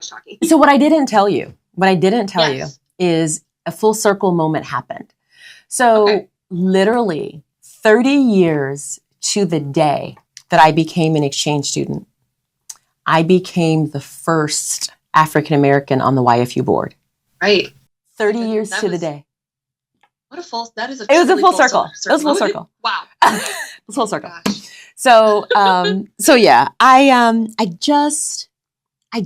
Shocking. So what I didn't tell you Yes. is a full circle moment happened. So literally 30 years to the day that I became an exchange student, I became the first African-American on the YFU board. Right. 30 years to the day. That is It was a full circle. It was a full circle. Wow. It was a full circle. Gosh. So, so yeah, I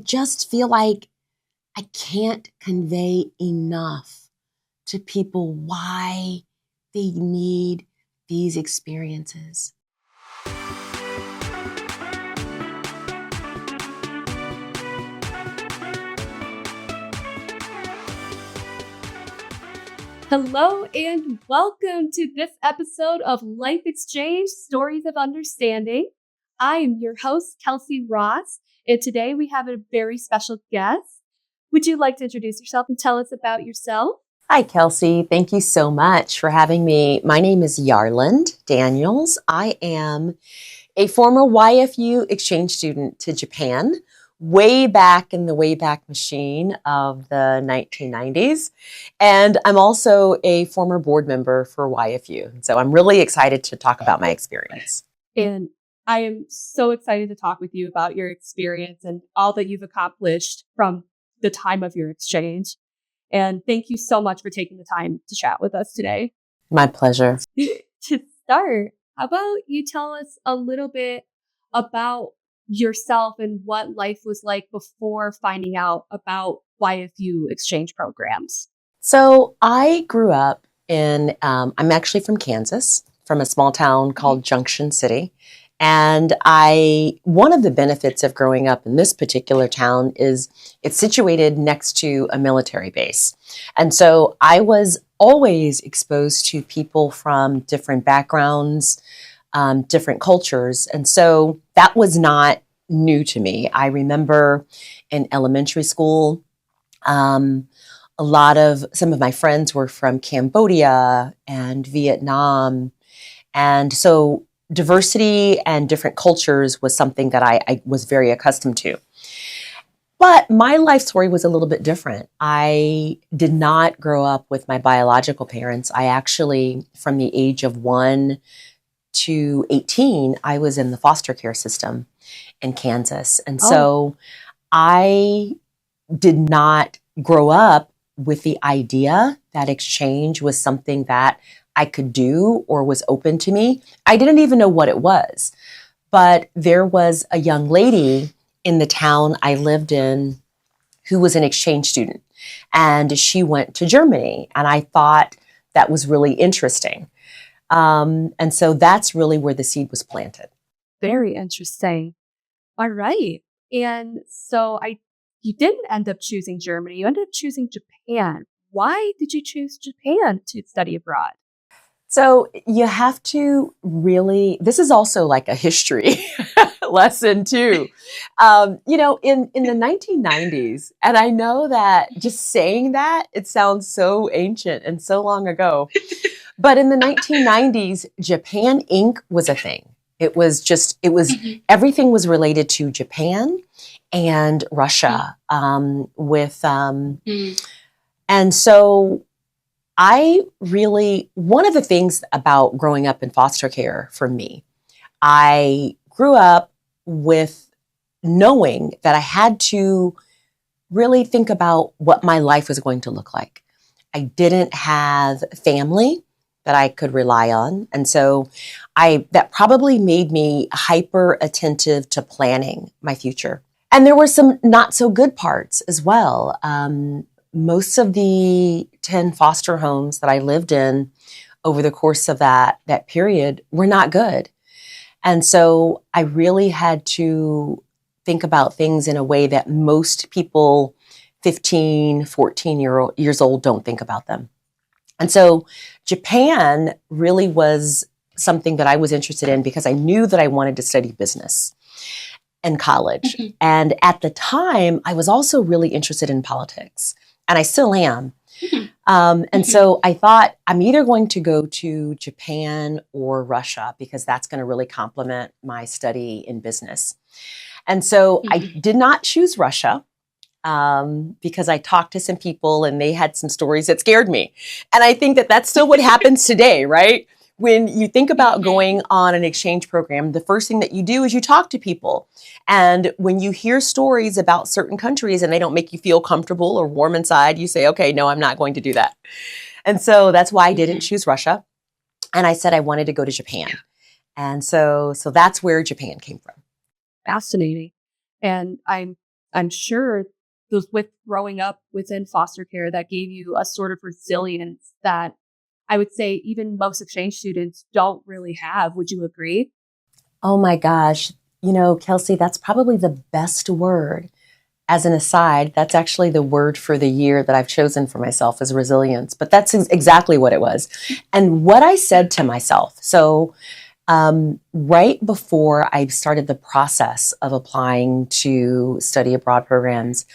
just feel like I can't convey enough to people why they need these experiences. Hello and welcome to this episode of Life Exchange Stories of Understanding. I am your host, Kelsey Ross, and today we have a very special guest. Would you like to introduce yourself and tell us about yourself? Hi, Kelsey. Thank you so much for having me. My name is Jyarland Daniels. I am a former YFU exchange student to Japan, way back in the Wayback Machine of the 1990s. And I'm also a former board member for YFU. So I'm really excited to talk about my experience. And I am so excited to talk with you about your experience and all that you've accomplished from the time of your exchange. And thank you so much for taking the time to chat with us today. My pleasure. To start, how about you tell us a little bit about yourself and what life was like before finding out about YFU exchange programs? So I grew up in, I'm actually from Kansas, from a small town called Junction City. And one of the benefits of growing up in this particular town is it's situated next to a military base. And so I was always exposed to people from different backgrounds, different cultures. And so that was not new to me. I remember in elementary school, some of my friends were from Cambodia and Vietnam. And so diversity and different cultures was something that I was very accustomed to. But my life story was a little bit different. I did not grow up with my biological parents. I actually, from the age of 1 to 18, I was in the foster care system in Kansas. And so I did not grow up with the idea that exchange was something that I could do or was open to me. I didn't even know what it was. But there was a young lady in the town I lived in who was an exchange student. And she went to Germany. And I thought that was really interesting. And so that's really where the seed was planted. Very interesting. All right. And so you didn't end up choosing Germany. You ended up choosing Japan. Why did you choose Japan to study abroad? So you have to really, this is also like a history lesson too. In the 1990s, and I know that just saying that, it sounds so ancient and so long ago. But in the 1990s, Japan Inc. was a thing. Everything was related to Japan and Russia and so one of the things about growing up in foster care for me, I grew up with knowing that I had to really think about what my life was going to look like. I didn't have family that I could rely on. And so that probably made me hyper attentive to planning my future. And there were some not so good parts as well. Most of the 10 foster homes that I lived in over the course of that period were not good. And so I really had to think about things in a way that most people 15, 14 years old don't think about them. And so Japan really was something that I was interested in because I knew that I wanted to study business in college. And at the time, I was also really interested in politics. And I still am. And so I thought I'm either going to go to Japan or Russia because that's going to really complement my study in business. And so I did not choose Russia. because I talked to some people and they had some stories that scared me. And I think that that's still what happens today, right? When you think about going on an exchange program, the first thing that you do is you talk to people. And when you hear stories about certain countries and they don't make you feel comfortable or warm inside, you say, okay, no, I'm not going to do that. And so that's why I didn't choose Russia. And I said I wanted to go to Japan. And so that's where Japan came from. Fascinating. And I'm sure those with growing up within foster care that gave you a sort of resilience that I would say even most exchange students don't really have. Would you agree? Oh my gosh. Kelsey, that's probably the best word. As an aside, that's actually the word for the year that I've chosen for myself is resilience. But that's exactly what it was. And what I said to myself, so right before I started the process of applying to study abroad programs,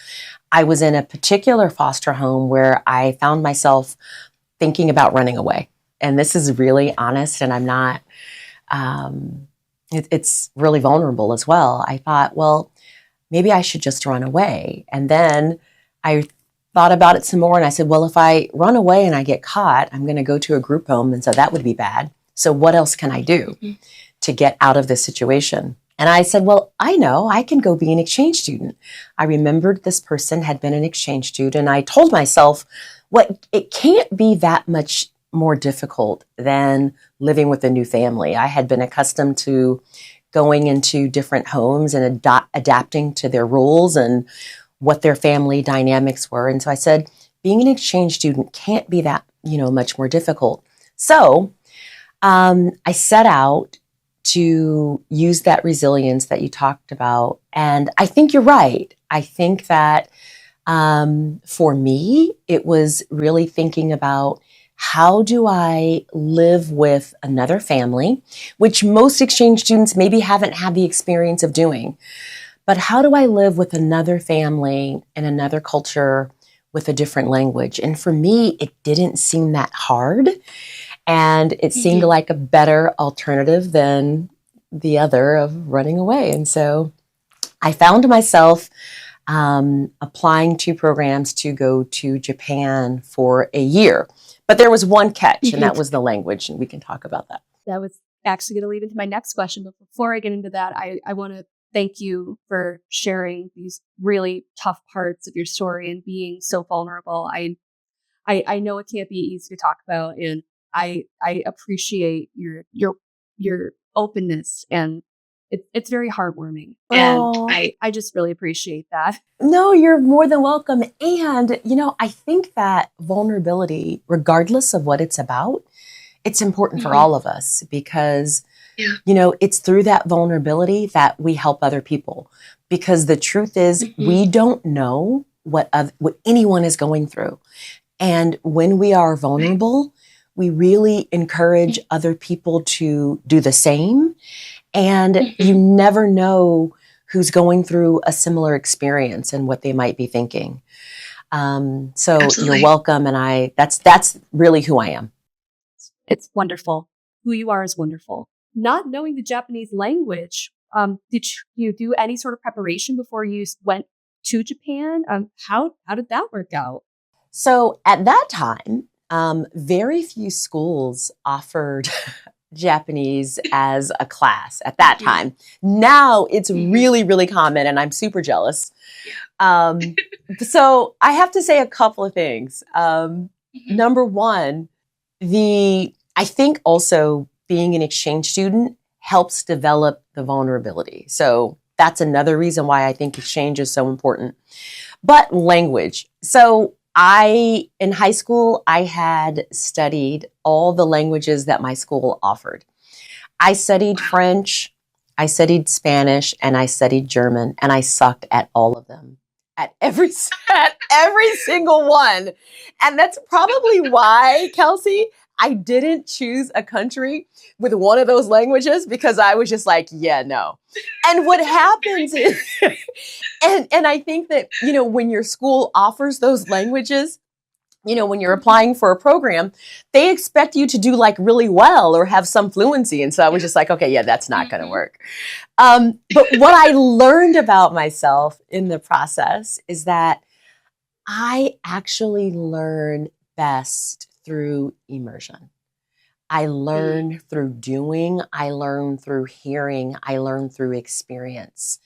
I was in a particular foster home where I found myself thinking about running away. And this is really honest, and I'm not, it's really vulnerable as well. I thought, well, maybe I should just run away. And then I thought about it some more and I said, well, if I run away and I get caught, I'm going to go to a group home. And so that would be bad. So what else can I do to get out of this situation? And I said, well, I know I can go be an exchange student. I remembered this person had been an exchange student. And I told myself, it can't be that much more difficult than living with a new family. I had been accustomed to going into different homes and adapting to their rules and what their family dynamics were. And so I said, being an exchange student can't be that, much more difficult. So I set out to use that resilience that you talked about. And I think you're right. I think that for me, it was really thinking about how do I live with another family, which most exchange students maybe haven't had the experience of doing. But how do I live with another family in another culture with a different language? And for me, it didn't seem that hard. And it seemed like a better alternative than the other of running away. And so I found myself applying to programs to go to Japan for a year. But there was one catch, and that was the language, and we can talk about that. That was actually going to lead into my next question. But before I get into that, I want to thank you for sharing these really tough parts of your story and being so vulnerable. I know it can't be easy to talk about, and I appreciate your openness, and it's very heartwarming. Oh. And I just really appreciate that. No, you're more than welcome. And, I think that vulnerability, regardless of what it's about, it's important for all of us because, it's through that vulnerability that we help other people. Because the truth is we don't know what anyone is going through. And when we are vulnerable, we really encourage other people to do the same. And you never know who's going through a similar experience and what they might be thinking. So Absolutely. You're welcome. And that's really who I am. It's wonderful. Who you are is wonderful. Not knowing the Japanese language, did you do any sort of preparation before you went to Japan? How did that work out? So at that time, very few schools offered Japanese as a class at that time. Now it's really, really common and I'm super jealous. So I have to say a couple of things. Number one, I think also being an exchange student helps develop the vulnerability. So that's another reason why I think exchange is so important. But language. So in high school, I had studied all the languages that my school offered. I studied French, I studied Spanish, and I studied German, and I sucked at all of them, at every single one. And that's probably why, Kelsey, I didn't choose a country with one of those languages because I was just like, yeah, no. And what happens is, and I think that, when your school offers those languages, when you're applying for a program, they expect you to do like really well or have some fluency. And so I was just like, okay, yeah, that's not going to work. But what I learned about myself in the process is that I actually learn best through immersion. I learn through doing, I learn through hearing, I learn through experience.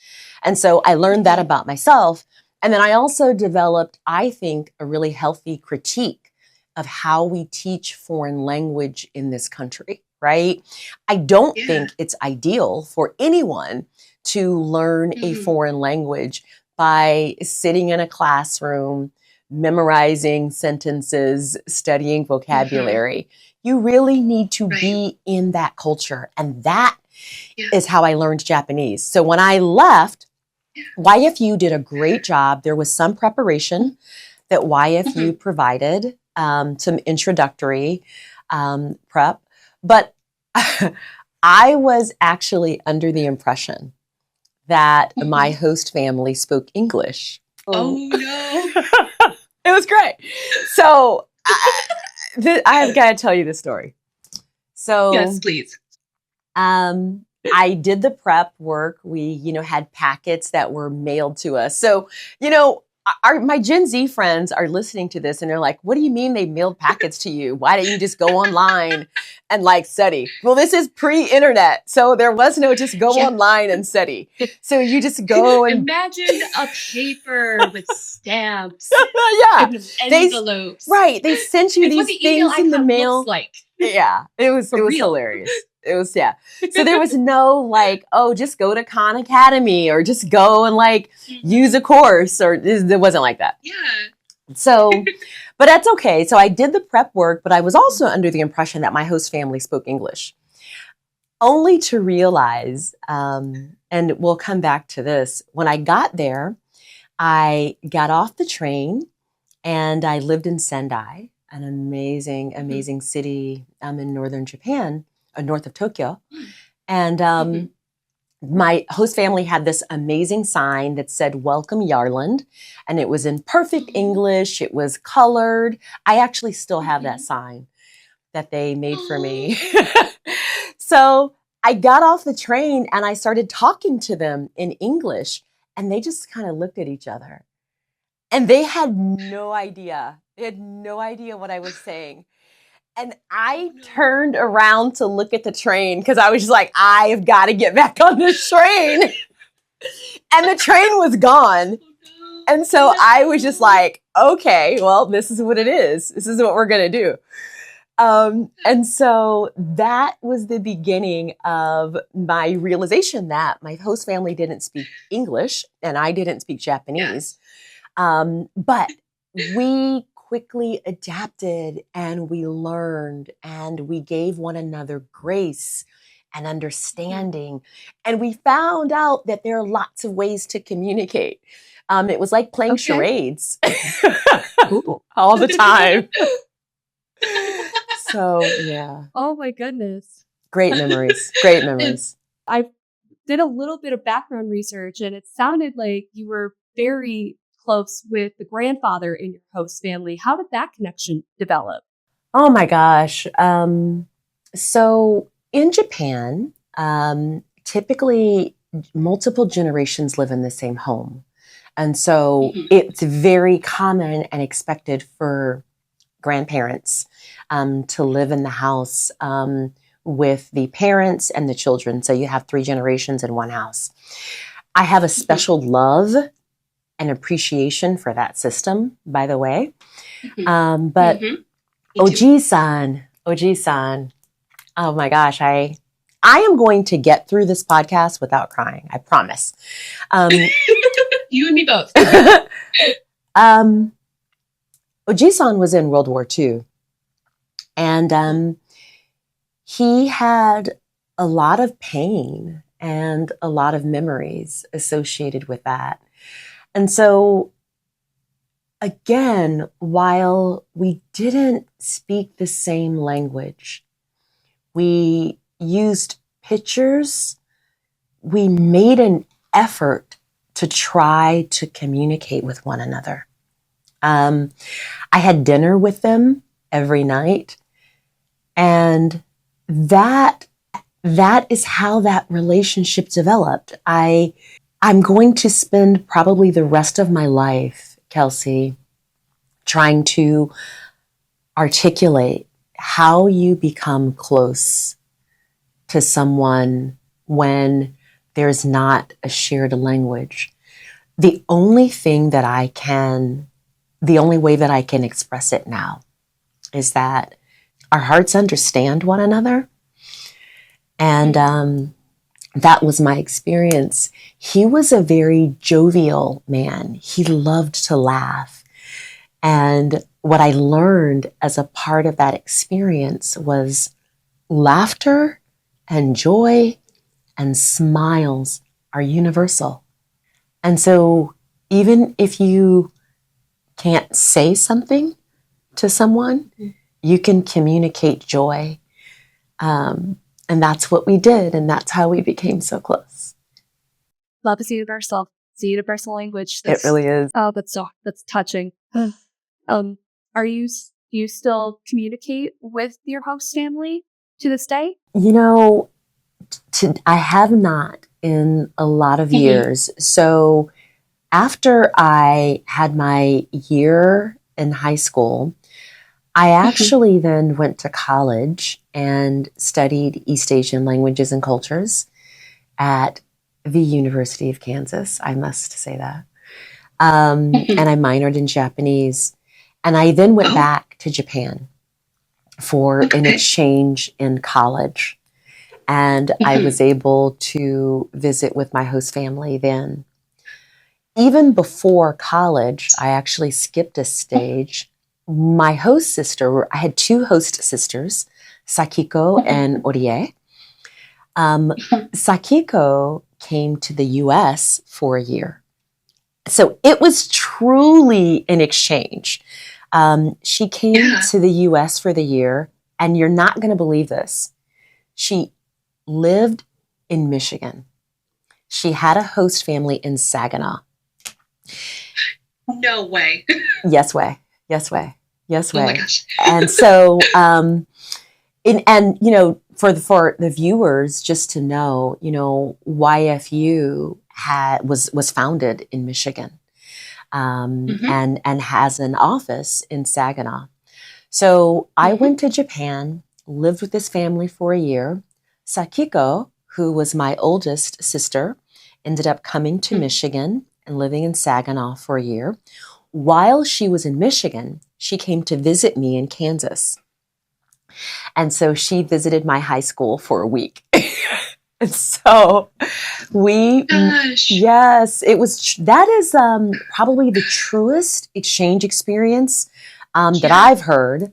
And so I learned that about myself. And then I also developed, I think, a really healthy critique of how we teach foreign language in this country, right? I don't think it's ideal for anyone to learn a foreign language by sitting in a classroom, memorizing sentences, studying vocabulary. You really need to be in that culture. And that is how I learned Japanese. So when I left, YFU did a great job. There was some preparation that YFU provided, some introductory prep. But I was actually under the impression that my host family spoke English. Oh, no. It was great. So I've got to tell you the story. So yes, please. I did the prep work. We, had packets that were mailed to us. So, my Gen Z friends are listening to this and they're like, what do you mean they mailed packets to you? Why don't you just go online and study? Well, this is pre-internet. So there was no just go online and study. So you just go and imagine a paper with stamps. And envelopes. They sent you these things in the mail. Looks like. Yeah, it was hilarious. It was, So there was no just go to Khan Academy or just go and use a course or it wasn't like that. Yeah. So, but that's okay. So I did the prep work, but I was also under the impression that my host family spoke English. Only to realize, and we'll come back to this, when I got there, I got off the train and I lived in Sendai, an amazing, amazing city in northern Japan. North of Tokyo. And my host family had this amazing sign that said, welcome Jyarland. And it was in perfect English. It was colored. I actually still have that sign that they made for me. So I got off the train and I started talking to them in English. And they just kind of looked at each other. And they had no idea. They had no idea what I was saying. And I turned around to look at the train because I was just like, I've got to get back on this train. And the train was gone. And so I was just like, okay, well, this is what it is. This is what we're going to do. And so that was the beginning of my realization that my host family didn't speak English and I didn't speak Japanese. But we quickly adapted and we learned and we gave one another grace and understanding. And we found out that there are lots of ways to communicate. It was like playing charades all the time. So, yeah. Oh my goodness. Great memories. Great memories. I did a little bit of background research and it sounded like you were very close with the grandfather in your host family. How did that connection develop? Oh my gosh. So in Japan, typically multiple generations live in the same home. And so it's very common and expected for grandparents to live in the house with the parents and the children. So you have 3 generations in one house. I have a special love and appreciation for that system, by the way. But Oji-san, oh my gosh, I am going to get through this podcast without crying. I promise. You and me both. Oji-san was in World War II. And he had a lot of pain and a lot of memories associated with that. And so, again, while we didn't speak the same language, we used pictures, we made an effort to try to communicate with one another. I had dinner with them every night, and that is how that relationship developed. I'm going to spend probably the rest of my life, Kelsey, trying to articulate how you become close to someone when there's not a shared language. The only way that I can express it now is that our hearts understand one another. And that was my experience. He was a very jovial man. He loved to laugh. And what I learned as a part of that experience was laughter and joy and smiles are universal. And so even if you can't say something to someone, you can communicate joy. And that's what we did. And that's how we became so close. Love is universal. It's a universal language. It really is. Oh, that's touching. Do you still communicate with your host family to this day? You know, I have not in a lot of years. So after I had my year in high school, I actually then went to college and studied East Asian languages and cultures at the University of Kansas. I must say that. And I minored in Japanese. And I then went back to Japan for an exchange in college. And I was able to visit with my host family then. Even before college, I actually skipped a stage. My host sister, I had two host sisters, Sakiko and Orie. Sakiko came to the US for a year. So it was truly an exchange. She came to the US for the year, and you're not going to believe this. She lived in Michigan. She had a host family in Saginaw. No way. Yes way. Yes way. Yes way. Oh my gosh. And so, and you know, for the viewers, just to know, you know, YFU was founded in Michigan, and has an office in Saginaw. So I went to Japan, lived with this family for a year. Sakiko, who was my oldest sister, ended up coming to Michigan and living in Saginaw for a year. While she was in Michigan, she came to visit me in Kansas. And so she visited my high school for a week. And so yes, that is probably the truest exchange experience that I've heard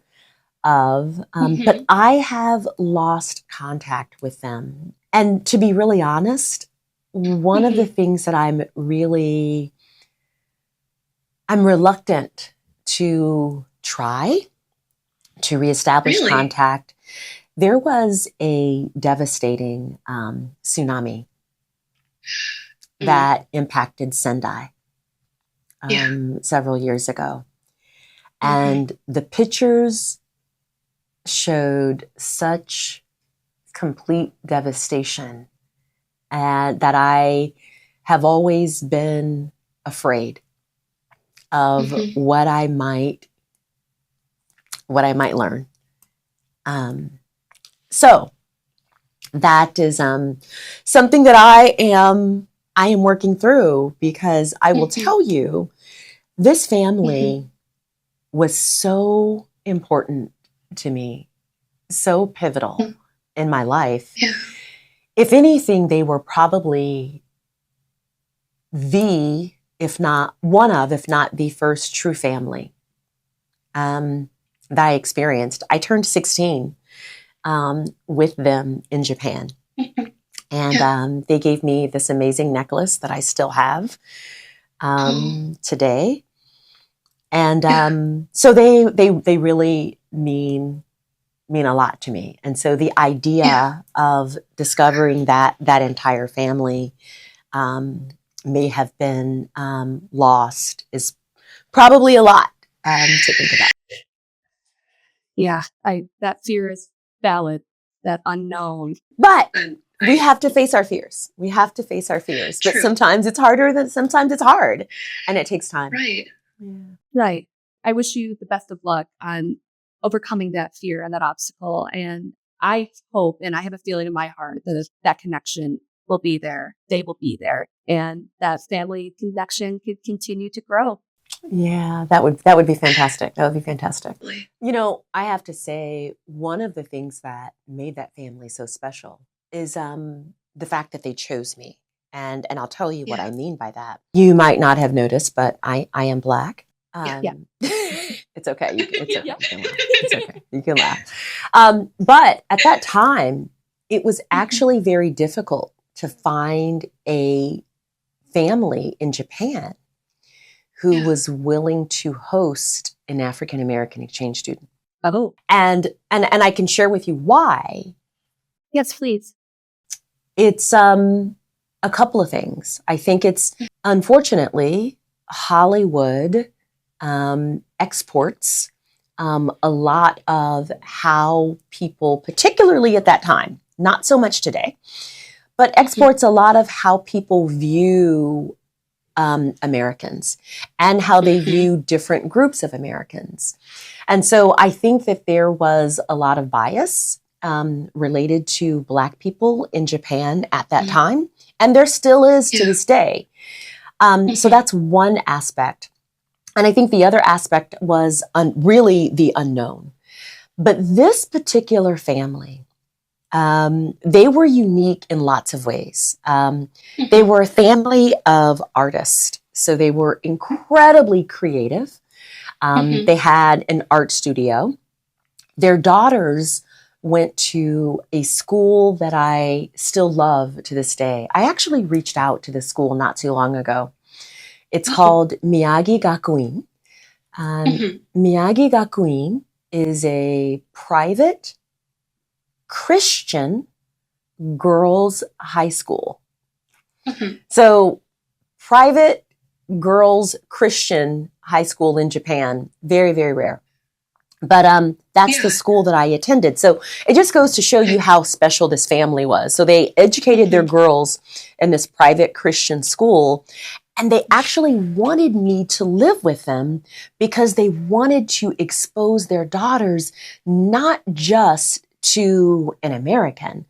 of. But I have lost contact with them. And to be really honest, one of the things that I'm reluctant to try to reestablish contact. There was a devastating tsunami that impacted Sendai several years ago. And the pictures showed such complete devastation, and that I have always been afraid of what I might learn. So that is something that I am working through, because I will tell you, this family was so important to me, so pivotal in my life. If anything, they were probably if not the first true family that I experienced. I turned 16 with them in Japan. And they gave me this amazing necklace that I still have today. And so they really mean a lot to me. And so the idea of discovering that entire family may have been lost is probably a lot to think about. Yeah, that fear is valid, that unknown. But we have to face our fears. We have to face our fears. But True. sometimes it's harder than sometimes it's hard. And it takes time. Right. Yeah. Right. I wish you the best of luck on overcoming that fear and that obstacle. And I hope, and I have a feeling in my heart that that connection will be there. They will be there. And that family connection could continue to grow. Yeah, that would be fantastic. That would be fantastic. You know, I have to say, one of the things that made that family so special is the fact that they chose me. And I'll tell you what I mean by that. You might not have noticed, but I am Black. Yeah. It's okay. It's okay. You can laugh. It's okay. You can laugh. But at that time, it was actually very difficult to find a family in Japan who was willing to host an African American exchange student. Oh. And I can share with you why. Yes, please. It's a couple of things. I think it's, unfortunately, Hollywood exports a lot of how people, particularly at that time, not so much today, but exports a lot of how people view Americans and how they view different groups of Americans. And so I think that there was a lot of bias related to Black people in Japan at that time. And there still is to this day. So that's one aspect. And I think the other aspect was really the unknown. But this particular family, they were unique in lots of ways. They were a family of artists. So they were incredibly creative. They had an art studio. Their daughters went to a school that I still love to this day. I actually reached out to this school not too long ago. It's called Miyagi Gakuin. Miyagi Gakuin is a private Christian girls' high school. So private girls' Christian high school in Japan, very, very rare. But that's the school that I attended. So it just goes to show you how special this family was. So they educated their girls in this private Christian school, and they actually wanted me to live with them because they wanted to expose their daughters not just to an American,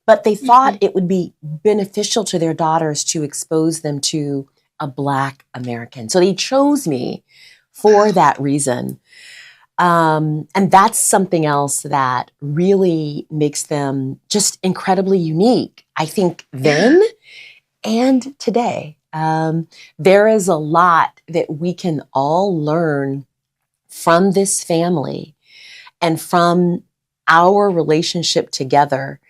but they thought it would be beneficial to their daughters to expose them to a Black American. So they chose me for that reason. And that's something else that really makes them just incredibly unique, I think, then and today. There is a lot that we can all learn from this family and from our relationship together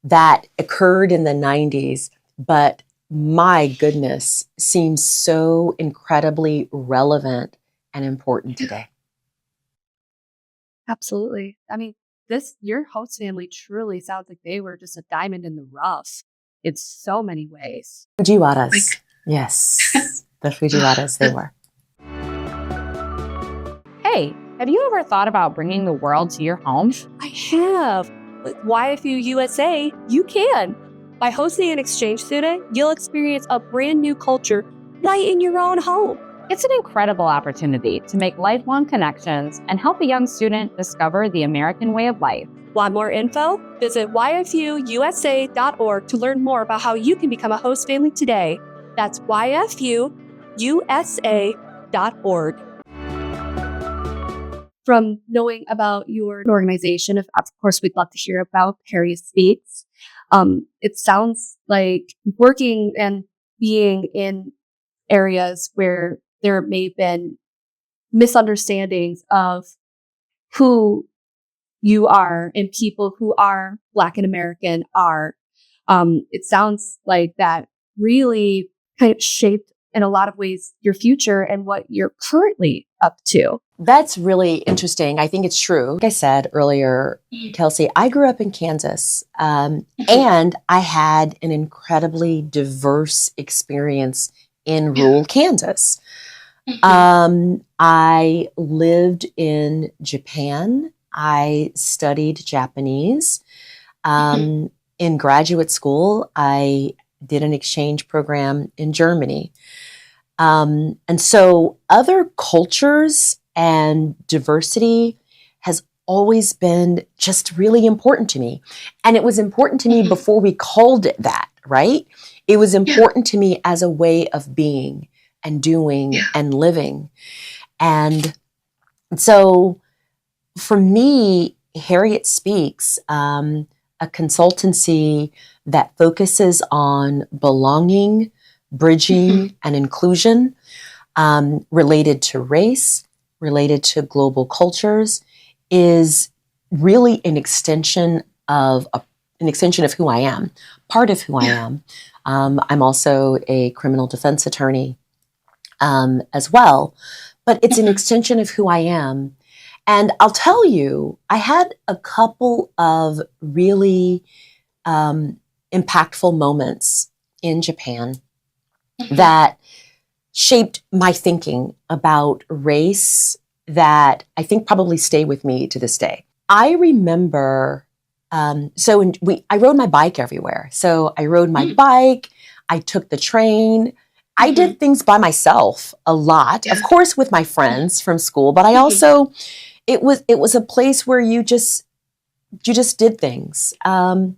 that occurred in the 90s, but my goodness, seems so incredibly relevant and important today. Absolutely. I mean, your host family truly sounds like they were just a diamond in the rough in so many ways. Fujiwaras. Yes, the Fujiwaras, they were. Hey, have you ever thought about bringing the world to your home? I have. With YFU USA, you can. By hosting an exchange student, you'll experience a brand new culture right in your own home. It's an incredible opportunity to make lifelong connections and help a young student discover the American way of life. Want more info? Visit yfuusa.org to learn more about how you can become a host family today. That's yfuusa.org. From knowing about your organization, of course, we'd love to hear about Harriet Speaks. It sounds like working and being in areas where there may have been misunderstandings of who you are and people who are Black and American are. It sounds like that really kind of shaped in a lot of ways your future and what you're currently up to. That's really interesting. I think it's true. Like I said earlier, Kelsey, I grew up in Kansas, and I had an incredibly diverse experience in rural Kansas. I lived in Japan. I studied Japanese. In graduate school, I did an exchange program in Germany. And so other cultures and diversity has always been just really important to me. And it was important to me before we called it that, right? It was important to me as a way of being and doing and living. And so for me, Harriet Speaks, a consultancy that focuses on belonging, bridging, and inclusion, related to race, related to global cultures, is really an extension of who I am, part of who I am. I'm also a criminal defense attorney as well, but it's an extension of who I am. And I'll tell you, I had a couple of really impactful moments in Japan that shaped my thinking about race that I think probably stay with me to this day. I remember, I rode my bike everywhere. So I rode my bike, I took the train, I did things by myself a lot, of course with my friends from school, but I also, it was a place where you just did things. And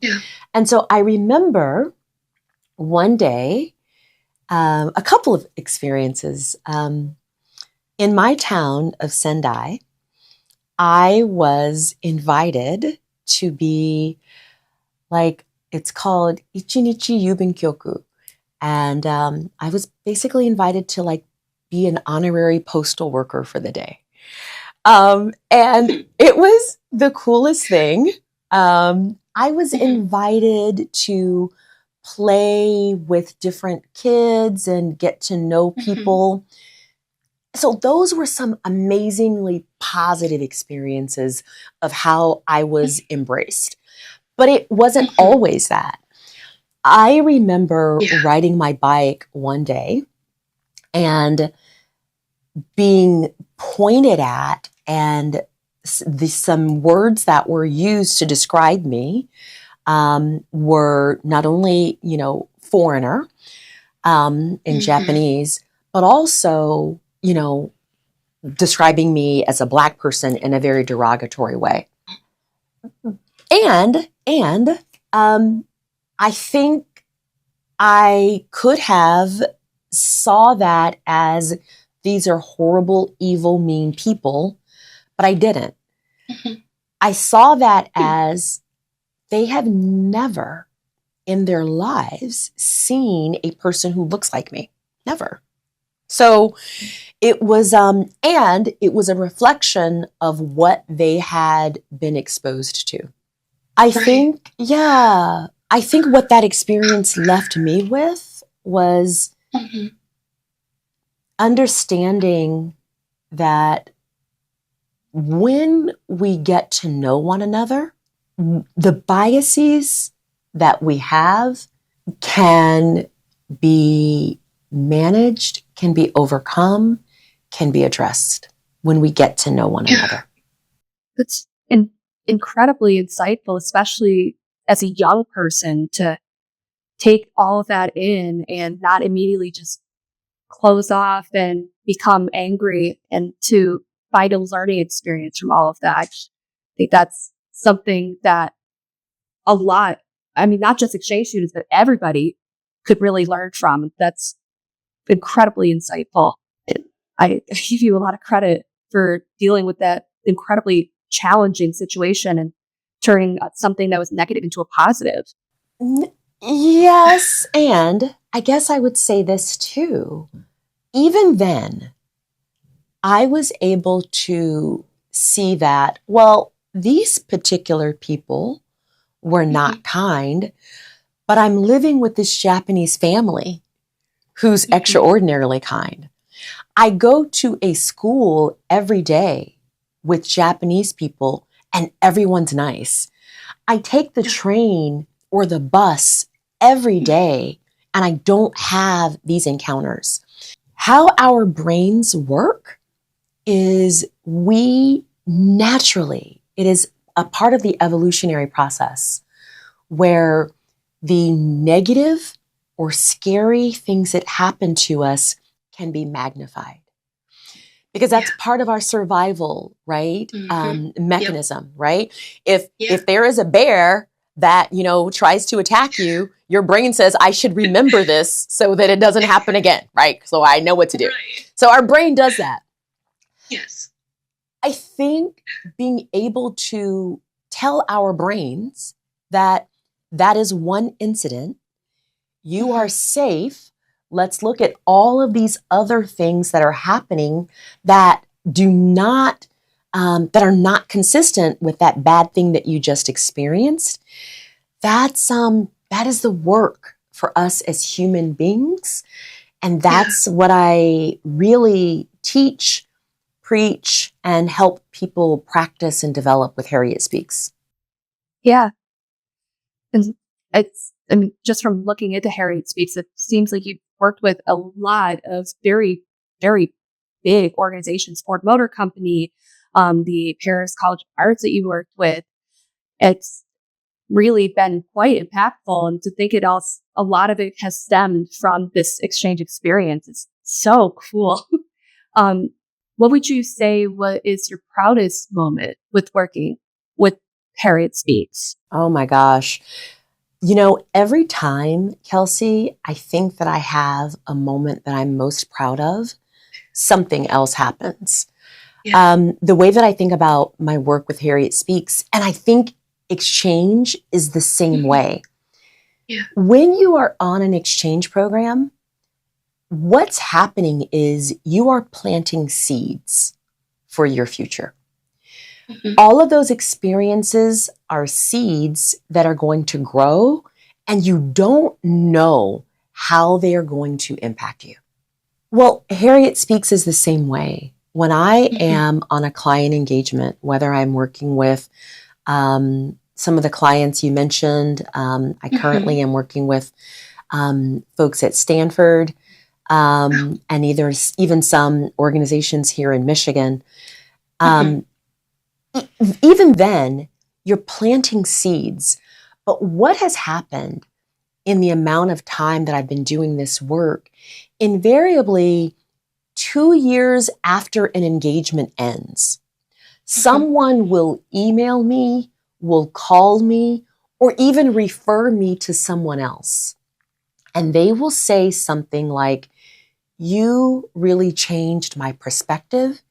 so I remember one day, a couple of experiences. In my town of Sendai, I was invited to be it's called Ichinichi Yubenkyoku. And I was basically invited to be an honorary postal worker for the day. And it was the coolest thing. I was invited to play with different kids and get to know people. So those were some amazingly positive experiences of how I was embraced. But it wasn't always that. I remember riding my bike one day and being pointed at, and some words that were used to describe me were not only, foreigner in Japanese, but also, describing me as a Black person in a very derogatory way. And I think I could have saw that as these are horrible, evil, mean people, but I didn't. I saw that as they have never in their lives seen a person who looks like me. Never. So it was, and it was a reflection of what they had been exposed to. I think what that experience left me with was understanding that when we get to know one another, the biases that we have can be managed, can be overcome, can be addressed when we get to know one another. That's incredibly insightful, especially as a young person, to take all of that in and not immediately just close off and become angry, and to find a learning experience from all of that. I think that's something that not just exchange students, but everybody could really learn from. That's incredibly insightful. I give you a lot of credit for dealing with that incredibly challenging situation and turning something that was negative into a positive. Yes, and I guess I would say this too. Even then, I was able to see that, these particular people were not kind, but I'm living with this Japanese family who's extraordinarily kind. I go to a school every day with Japanese people and everyone's nice. I take the train or the bus every day and I don't have these encounters. How our brains work is we naturally, it is a part of the evolutionary process where the negative or scary things that happen to us can be magnified. Because that's part of our survival, right? Mechanism, right? If there is a bear that, tries to attack you, your brain says, I should remember this so that it doesn't happen again, right? So I know what to do. Right. So our brain does that. Yes. I think being able to tell our brains that that is one incident, you are safe. Let's look at all of these other things that are happening that do not, that are not consistent with that bad thing that you just experienced. That is the work for us as human beings. And that's what I really teach, preach, and help people practice and develop with Harriet Speaks. Yeah. And just from looking into Harriet Speaks, it seems like you've worked with a lot of very, very big organizations, Ford Motor Company, the Paris College of Arts that you worked with. It's really been quite impactful. And to think a lot of it has stemmed from this exchange experience. It's so cool. What would you say what is your proudest moment with working with Harriet Speaks? Oh my gosh. Every time, Kelsey, I think that I have a moment that I'm most proud of, something else happens. Yeah. The way that I think about my work with Harriet Speaks, and I think exchange is the same way. Yeah. When you are on an exchange program, what's happening is you are planting seeds for your future. All of those experiences are seeds that are going to grow, and you don't know how they are going to impact you. Well, Harriet Speaks is the same way. When I am on a client engagement, whether I'm working with some of the clients you mentioned, I currently am working with folks at Stanford, and even some organizations here in Michigan. Even then, you're planting seeds. But what has happened in the amount of time that I've been doing this work, invariably 2 years after an engagement ends, someone will email me, will call me, or even refer me to someone else. And they will say something like, you really changed my perspective.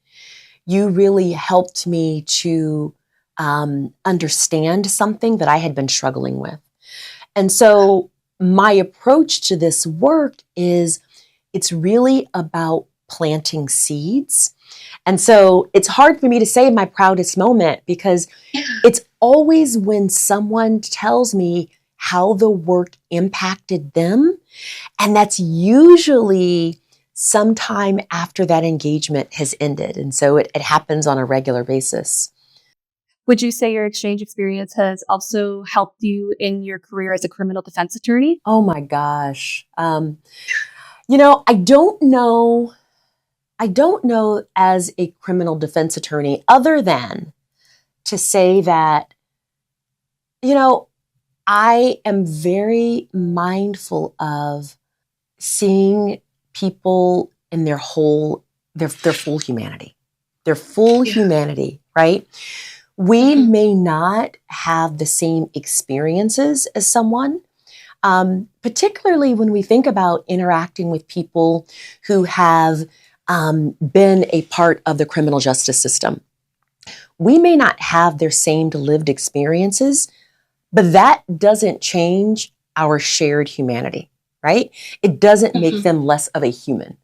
You really helped me to understand something that I had been struggling with. And so my approach to this work is it's really about planting seeds. And so it's hard for me to say my proudest moment because it's always when someone tells me how the work impacted them. And that's usually sometime after that engagement has ended. And so it happens on a regular basis. Would you say your exchange experience has also helped you in your career as a criminal defense attorney? Oh my gosh. I don't know as a criminal defense attorney other than to say that, I am very mindful of seeing people in their full humanity, humanity, right? We may not have the same experiences as someone, particularly when we think about interacting with people who have been a part of the criminal justice system. We may not have their same lived experiences, but that doesn't change our shared humanity, right? It doesn't make them less of a human.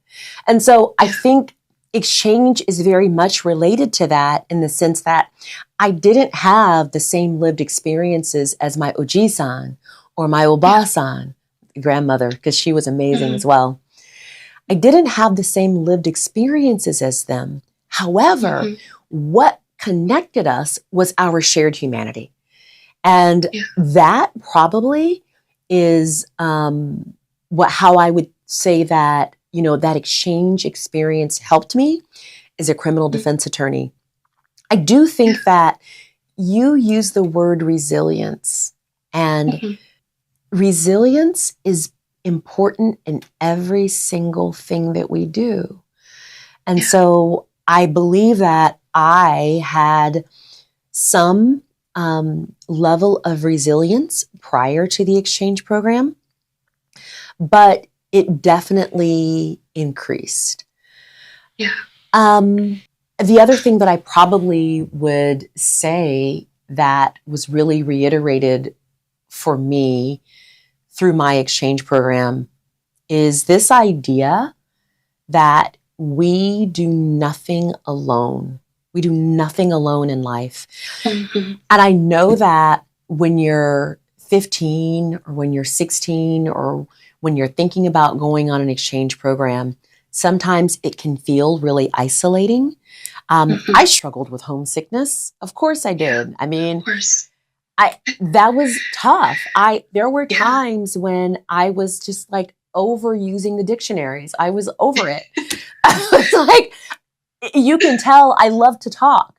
And so I think exchange is very much related to that in the sense that I didn't have the same lived experiences as my Oji-san or my Oba-san, grandmother, because she was amazing as well. I didn't have the same lived experiences as them. However, what connected us was our shared humanity. And that probably is how I would say that, that exchange experience helped me is a criminal defense attorney. I do think that you use the word resilience, and resilience is important in every single thing that we do. And so I believe that I had some level of resilience prior to the exchange program, but it definitely increased. Yeah. The other thing that I probably would say that was really reiterated for me through my exchange program is this idea that we do nothing alone. We do nothing alone in life. And I know that when you're 15 or when you're 16 or when you're thinking about going on an exchange program, sometimes it can feel really isolating. I struggled with homesickness. Of course I did. I mean, Of course. that was tough. There were times when I was just like overusing the dictionaries. I was over it. I was like, you can tell I love to talk.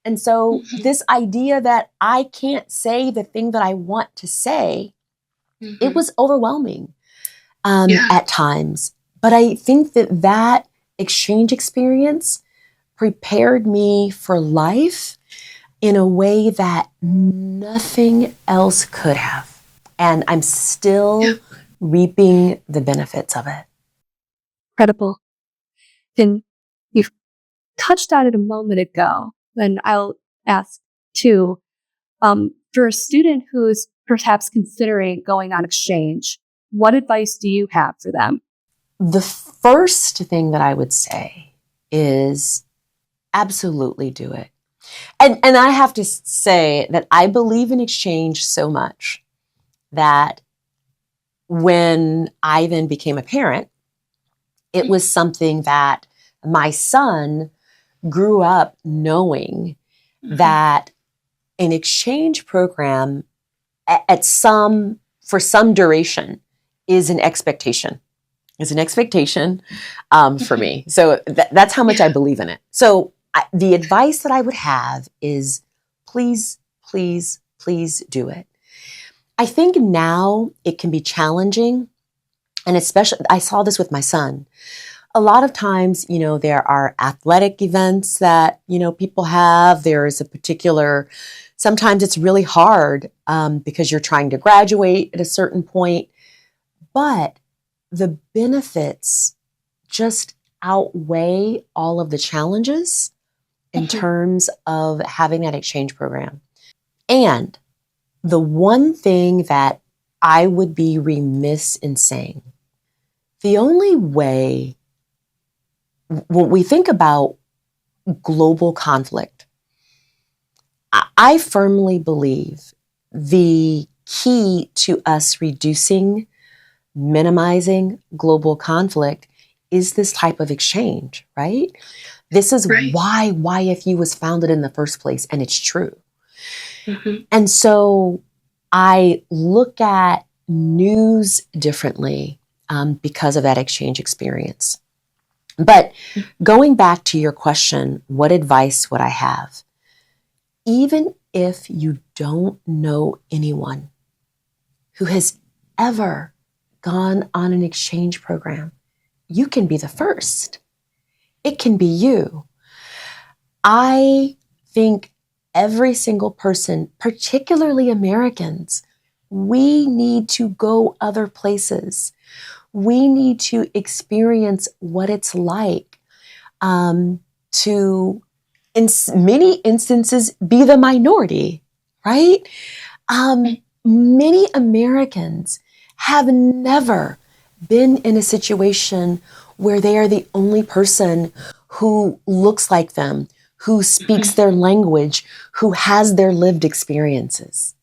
And so this idea that I can't say the thing that I want to say, it was overwhelming at times. But I think that exchange experience prepared me for life in a way that nothing else could have. And I'm still reaping the benefits of it. Incredible. And you've touched on it a moment ago, and I'll ask too, for a student who's perhaps considering going on exchange, what advice do you have for them? The first thing that I would say is absolutely do it. And I have to say that I believe in exchange so much that when I then became a parent, it was something that my son grew up knowing that an exchange program for some duration is an expectation. It's an expectation for me. So that's how much I believe in it. So the advice that I would have is please, please, please do it. I think now it can be challenging. And especially, I saw this with my son. A lot of times, there are athletic events that, people have. There is sometimes it's really hard because you're trying to graduate at a certain point. But the benefits just outweigh all of the challenges in terms of having that exchange program. And the one thing that I would be remiss in saying, the only way, when we think about global conflict, I firmly believe the key to us minimizing global conflict is this type of exchange, right? This is why YFU was founded in the first place, and it's true. And so I look at news differently because of that exchange experience. But going back to your question, what advice would I have? Even if you don't know anyone who has ever gone on an exchange program, you can be the first. It can be you. I think every single person, particularly Americans, we need to go other places. We need to experience what it's like to, in many instances, be the minority, right? Many Americans have never been in a situation where they are the only person who looks like them, who speaks their language, who has their lived experiences.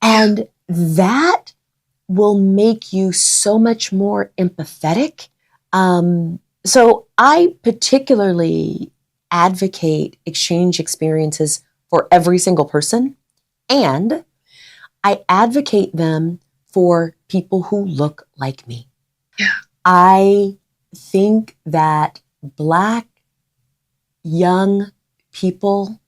And that will make you so much more empathetic. So I particularly advocate exchange experiences for every single person, and I advocate them for people who look like me. I think that Black young people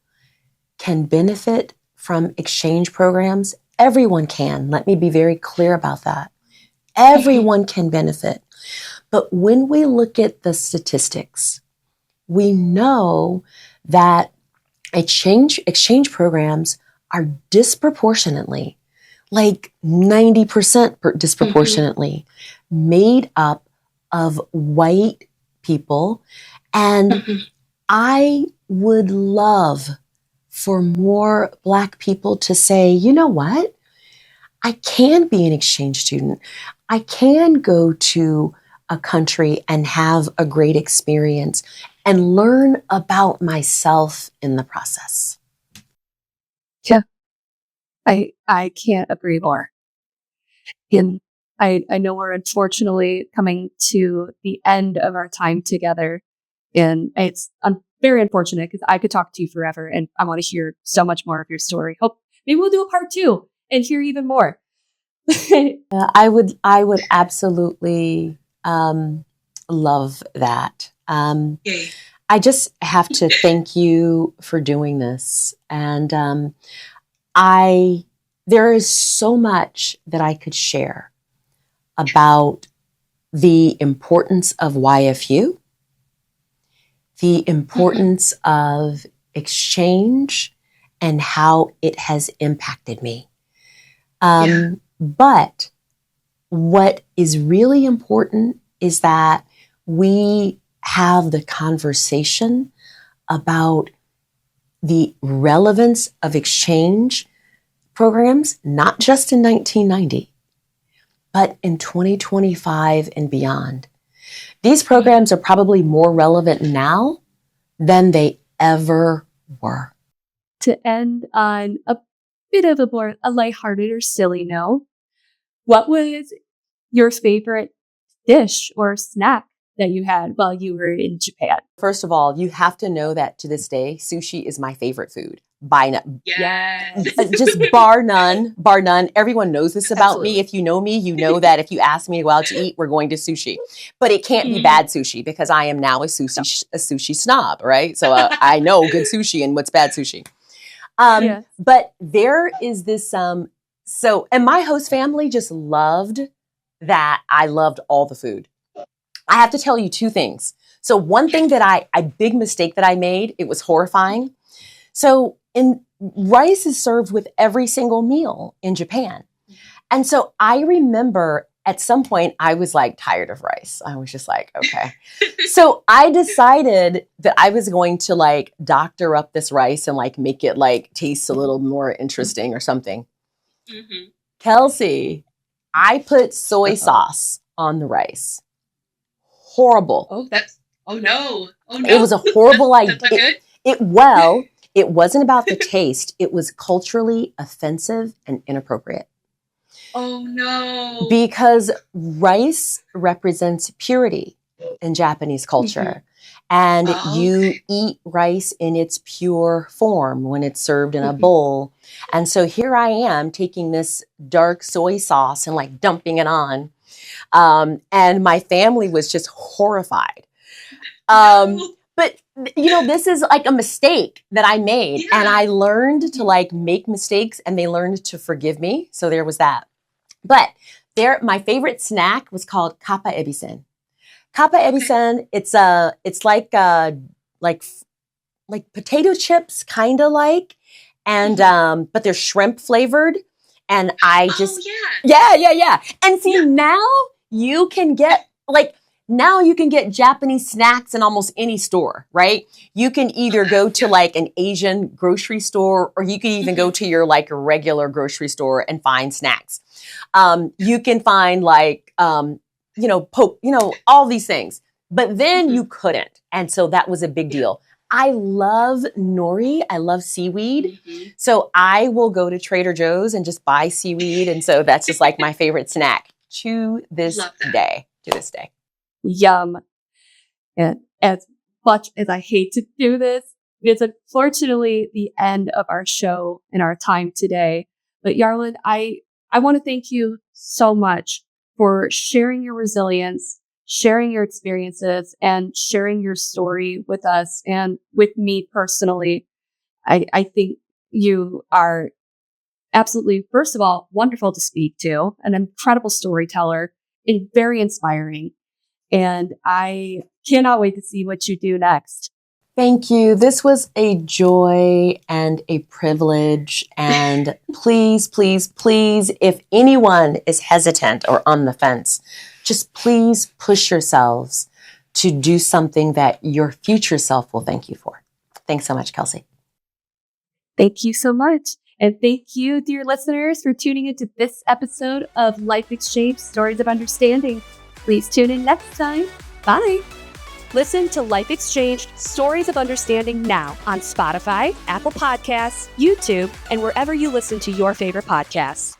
can benefit from exchange programs. Everyone can. Let me be very clear about that. Everyone can benefit. But when we look at the statistics, we know that exchange programs are disproportionately, like 90% disproportionately, made up of white people. And I would love for more Black people to say, you know what? I can be an exchange student. I can go to a country and have a great experience and learn about myself in the process. Yeah, I can't agree more. And I know we're unfortunately coming to the end of our time together, and it's very unfortunate because I could talk to you forever, and I want to hear so much more of your story. Hope maybe we'll do a part 2 and hear even more. I would absolutely love that. Yay. I just have to thank you for doing this, and there is so much that I could share about the importance of YFU, the importance of exchange, and how it has impacted me. But what is really important is that we have the conversation about the relevance of exchange programs, not just in 1990, but in 2025 and beyond. These programs are probably more relevant now than they ever were. To end on a bit of a lighthearted or silly note, what was your favorite dish or snack that you had while you were in Japan? First of all, you have to know that to this day, sushi is my favorite food. Yes. Just bar none. Everyone knows this about Absolutely. me. If you know me, you know that if you ask me to go out to eat, we're going to sushi. But it can't be bad sushi because I am now a sushi snob, right? So I know good sushi and what's bad sushi. But there is this, and my host family just loved that I loved all the food. I have to tell you 2 things. So one thing that a big mistake that I made, it was horrifying. So rice is served with every single meal in Japan. And so I remember at some point I was like tired of rice. I was just like, okay. So I decided that I was going to like doctor up this rice and like make it like taste a little more interesting or something. Kelsey, I put soy sauce on the rice. Horrible. Oh no. It was a horrible idea. That's not good. It wasn't about the taste. It was culturally offensive and inappropriate. Oh no. Because rice represents purity in Japanese culture. And you eat rice in its pure form when it's served in a bowl. And so here I am taking this dark soy sauce and like dumping it on. And my family was just horrified. But, you know, this is like a mistake that I made. Yeah. And I learned to like make mistakes and they learned to forgive me. So there was that. But my favorite snack was called kappa ebisen. Kappa ebisen, it's like potato chips, kind of like, and but they're shrimp flavored. And I just, yeah. And see, now you can get Japanese snacks in almost any store, right? You can either go to like an Asian grocery store, or you can even go to your like regular grocery store and find snacks. You can find like, all these things, but then you couldn't. And so that was a big deal. I love nori. I love seaweed. So I will go to Trader Joe's and just buy seaweed. And so that's just like my favorite snack to this day. Yum. And as much as I hate to do this, it's unfortunately the end of our show and our time today. But Jyarland, I want to thank you so much for sharing your resilience, sharing your experiences and sharing your story with us and with me personally. I think you are absolutely, first of all, wonderful to speak to, an incredible storyteller, and very inspiring. And I cannot wait to see what you do next. Thank you. This was a joy and a privilege. And please, please, please, if anyone is hesitant or on the fence, just please push yourselves to do something that your future self will thank you for. Thanks so much, Kelsey. Thank you so much. And thank you, dear listeners, for tuning into this episode of Life Exchange Stories of Understanding. Please tune in next time. Bye. Listen to Life Exchange Stories of Understanding now on Spotify, Apple Podcasts, YouTube, and wherever you listen to your favorite podcasts.